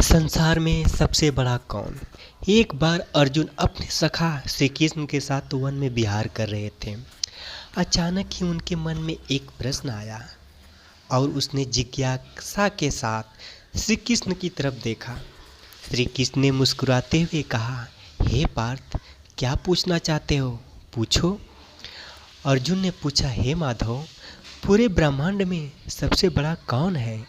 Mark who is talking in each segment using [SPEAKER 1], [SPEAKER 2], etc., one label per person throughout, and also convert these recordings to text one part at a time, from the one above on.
[SPEAKER 1] संसार में सबसे बड़ा कौन। एक बार अर्जुन अपने सखा श्री कृष्ण के साथ वन में विहार कर रहे थे। अचानक ही उनके मन में एक प्रश्न आया और उसने जिज्ञासा के साथ श्री कृष्ण की तरफ देखा। श्री कृष्ण ने मुस्कुराते हुए कहा, हे पार्थ, क्या पूछना चाहते हो, पूछो। अर्जुन ने पूछा, हे माधव, पूरे ब्रह्मांड में सबसे बड़ा कौन है।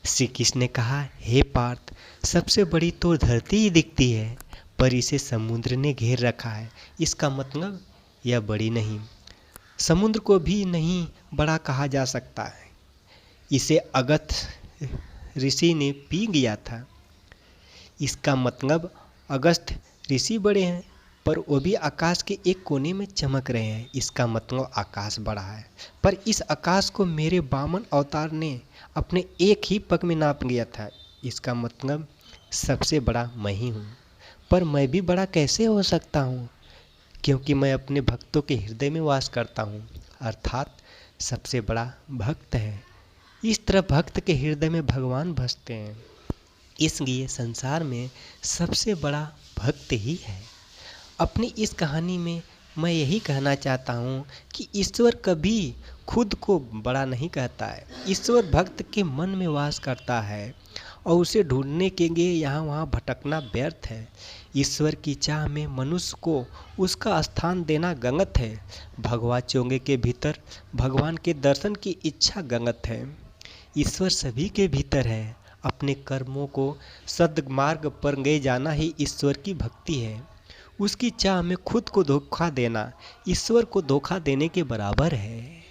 [SPEAKER 1] श्री कृष्ण ने कहा, हे पार्थ, सबसे बड़ी तो धरती ही दिखती है, पर इसे समुद्र ने घेर रखा है। इसका मतलब यह बड़ी नहीं, समुद्र को भी नहीं बड़ा कहा जा सकता है। इसे अगस्त्य ऋषि ने पी गया था। इसका मतलब अगस्त्य ऋषि बड़े हैं, पर वो भी आकाश के एक कोने में चमक रहे हैं। इसका मतलब आकाश बड़ा है, पर इस आकाश को मेरे वामन अवतार ने अपने एक ही पग में नाप लिया था। इसका मतलब सबसे बड़ा मैं ही हूँ। पर मैं भी बड़ा कैसे हो सकता हूँ, क्योंकि मैं अपने भक्तों के हृदय में वास करता हूँ, अर्थात सबसे बड़ा भक्त है। इस तरह भक्त के हृदय में भगवान बसते हैं, इसलिए संसार में सबसे बड़ा भक्त ही है। अपनी इस कहानी में मैं यही कहना चाहता हूँ कि ईश्वर कभी खुद को बड़ा नहीं कहता है। ईश्वर भक्त के मन में वास करता है और उसे ढूंढने के लिए यहाँ वहाँ भटकना व्यर्थ है। ईश्वर की चाह में मनुष्य को उसका स्थान देना गलत है। भगवा चोंगे के भीतर भगवान के दर्शन की इच्छा गलत है। ईश्वर सभी के भीतर है। अपने कर्मों को सद्मार्ग पर ले जाना ही ईश्वर की भक्ति है। उसकी चाह में खुद को धोखा देना ईश्वर को धोखा देने के बराबर है।